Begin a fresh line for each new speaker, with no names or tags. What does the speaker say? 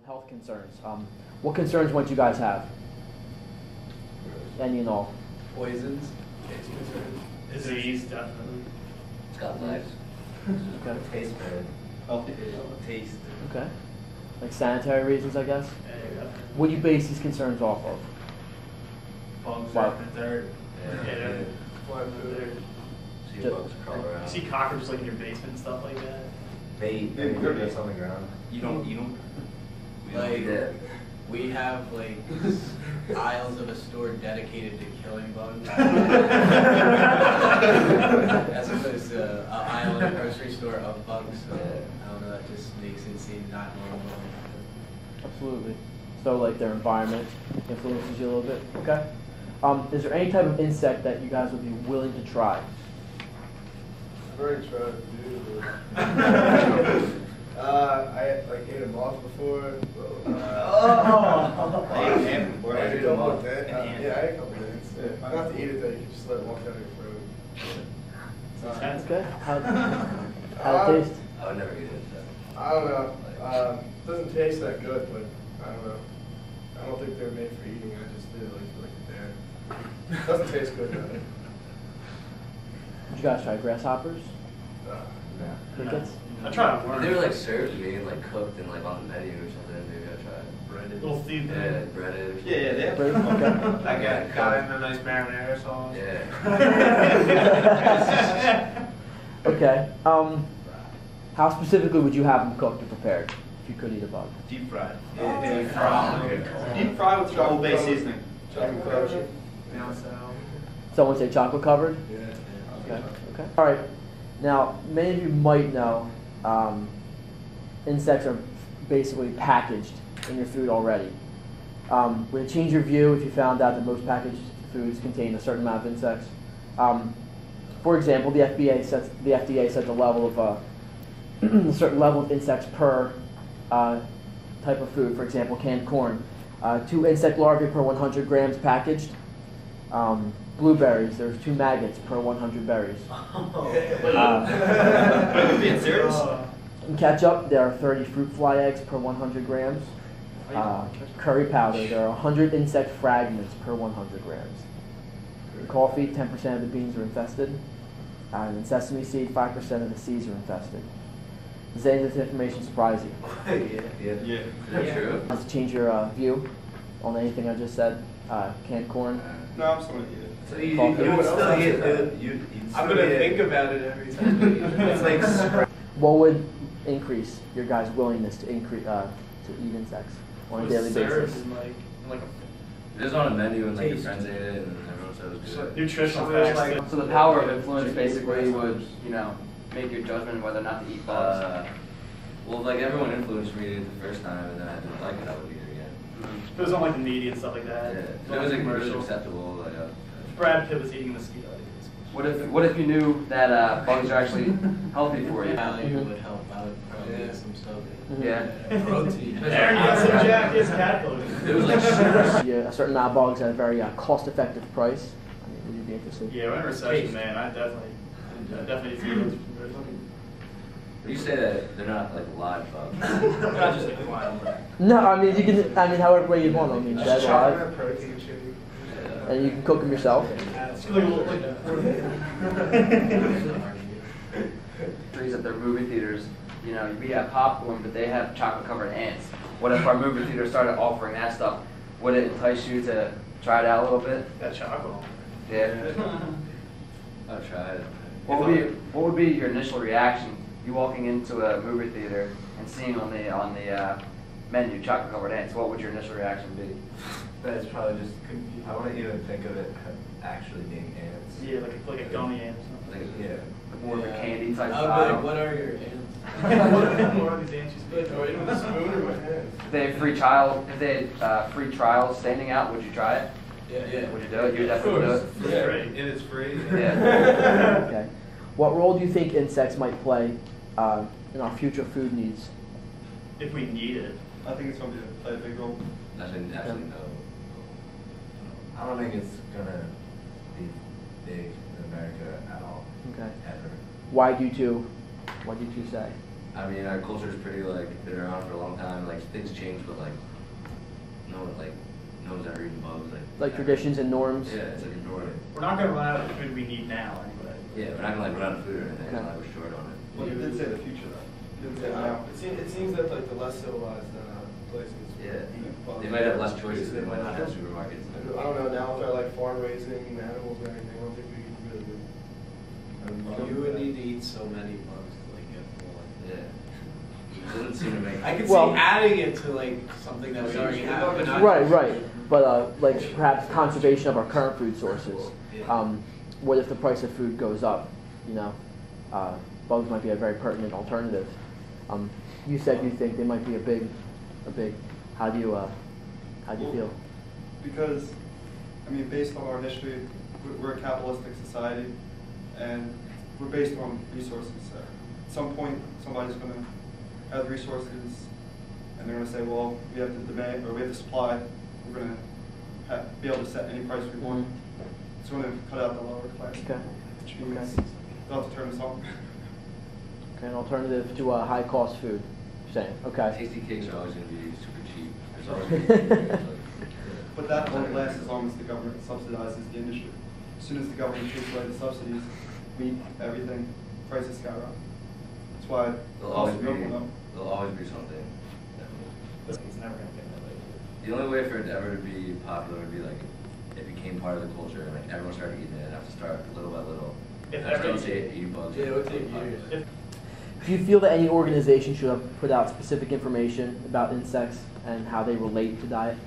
health concerns. What concerns might you guys have? Any and all.
Poisons.
Disease, definitely.
It's got legs.
Okay.
Tastes good.
Healthy.
Taste.
Okay. Like sanitary reasons, I guess.
Yeah.
What do you base these concerns off of?
Bugs
Wow.
in the dirt.
Yeah. See
Just-
bugs crawl
You
around.
see cockroaches like in your basement and stuff like that.
They
could be.
that's on the ground.
You don't eat them?
Like,
Yeah.
we have like aisles of a store dedicated to killing bugs. As opposed to an aisle in a grocery store of bugs. So, I don't know, that just makes it seem not normal.
Absolutely. So like their environment influences you a little bit. Okay. Is there any type of insect that you guys would be willing to try?
I've already tried to do it. I like ate a moth before.
I ate ant before.
I ate a
ate a
couple
moth.
of that.
An ant.
Yeah, I ate a couple of ants. Yeah. Not to eat it though, you can just let it walk down your throat.
That's
Okay. How it taste?
I would never eat it. So.
I don't know. Doesn't taste that good, but I don't know. I don't think they're made for eating. I just did like it there. Doesn't taste good though.
Did you guys try grasshoppers?
Yeah.
Crickets?
I tried worms.
They were like served to me and like cooked and like on the menu or something. Maybe I tried.
Breaded.
Little thief.
Yeah, breaded. Or something.
Yeah, they have.
Bread? Okay.
I got in a nice marinara sauce.
Yeah.
Okay. How specifically would you have them cooked or prepared if you could eat a bug?
Deep fried.
Yeah,
Deep fried. Deep fried with Old Bay seasoning.
Chocolate covered.
Down south.
Someone say chocolate covered?
Yeah.
Okay. Okay. All right. Now, many of you might know insects are basically packaged in your food already. Would it change your view if you found out that most packaged foods contain a certain amount of insects? For example, the FDA sets a level of a certain level of insects per type of food. For example, canned corn, 2 insect larvae per 100 grams packaged. Blueberries, there's 2 maggots per 100 berries.
Being serious?
In ketchup, there are 30 fruit fly eggs per 100 grams. Curry powder, there are 100 insect fragments per 100 grams. In coffee, 10% of the beans are infested. And in sesame seed, 5% of the seeds are infested. Does any of this information surprise you?
Yeah.
Yeah.
Is that true?
Does it change your view on anything I just said? Canned corn?
No, I'm still gonna eat it.
So you
Coffee.
would still
What
eat
else
it. You'd
I'm
still
gonna
eat it.
think about it every time.
It's like spread.
What would increase your guys' willingness to increase to eat insects on a daily
Served
basis?
in like
It was on a menu and like your
Taste.
friends ate it and everyone said it was good.
nutritional
So it's
facts.
like-
So the power of influence basically would, make your judgment whether or not to eat bugs.
Well, like everyone influenced me to eat it the first time, and then I didn't like it. I would eat it again.
It was on like the media and stuff like that.
Yeah,
It
if
was
it was,
on
it was
commercials.
acceptable. Like,
Brad Pitt was eating mosquito.
What if you knew that bugs are actually healthy for you?
Value would help. I would probably get some stuff.
Yeah.
Protein.
There you go, some Jack is cat food.
it was like sugar.
Yeah, a certain amount of bugs at a very cost-effective price. I mean, would you be interested?
Yeah, we're in a recession, man. I definitely feel those.
You say that they're not like live bugs.
Not just like wild.
No, I mean you can. I mean, however way you want. I mean, dead, alive,
Chocolate protein shake.
and you can cook them yourself.
Trees at their movie theaters, we have popcorn, but they have chocolate-covered ants. What if our movie theater started offering that stuff? Would it entice you to try it out a little bit?
That chocolate.
Yeah.
I've tried.
What would be your initial reaction? You walking into a movie theater and seeing on the menu chocolate-covered ants. What would your initial reaction be?
That's probably just, I wouldn't even think of it actually being ants.
Yeah, like a gummy ant or something.
Yeah.
More of a candy type
I would be
style.
like, what are your ants?
What are these ants you speak
Or even a spoon in my hand.
If they had free trials standing out, would you try it?
Yeah.
Would you do it? You would definitely do it.
Yeah. Great.
It is free.
Yeah.
Okay. What role do you think insects might play in our future food needs?
If we need it.
I think it's going to play a big role.
Nothing actually no.
I don't think it's gonna be big in America at all.
Okay.
Ever.
Why do you two say?
I mean, our culture's pretty like been around for a long time. Like things change, but like no one's ever eaten bugs.
Like traditions and norms.
Yeah, it's like a norm.
We're not gonna run out of the food we need now anyway.
Yeah, we're not gonna like run out of food or anything.
Okay.
Like we're short on it.
Well, you did say the future though.
It seems that like the less civilized places.
Yeah,
eat bugs.
they might have less choices. They might not have supermarkets.
I don't know, now with our like farm raising animals and everything, I don't think we really do.
You would need to eat so many bugs to like get full.
Yeah, it doesn't seem to make.
I could
Well-
see adding it to like something that we already have, but not.
Right. But like perhaps conservation of our current food sources. What if the price of food goes up? You know, bugs might be a very pertinent alternative. You said you think they might be a big. How do you feel?
Because, I mean, based on our history, we're a capitalistic society, and we're based on resources. At some point, somebody's going to have resources, and they're going to say, well, we have the demand, or we have the supply, we're going to be able to set any price we want. It's going to cut out the lower class,
Okay.
which means they'll have to turn us on.
Okay, an alternative to high-cost food. You're saying, okay.
Tasty cakes are always going to be super cheap. There's always gonna be,
But that won't last as long as the government subsidizes the industry. As soon as the government takes away the subsidies, meat, everything, prices skyrocket. That's why
there'll always
cost
be
of milk went up.
something. Definitely.
It's never gonna get that way.
The only way for it ever to be popular would be like it became part of the culture and like everyone started eating it and have to start little by little.
If
I just don't
every-
say eat bugs.
Yeah, it would take years.
Do you feel that any organization should have put out specific information about insects and how they relate to diet?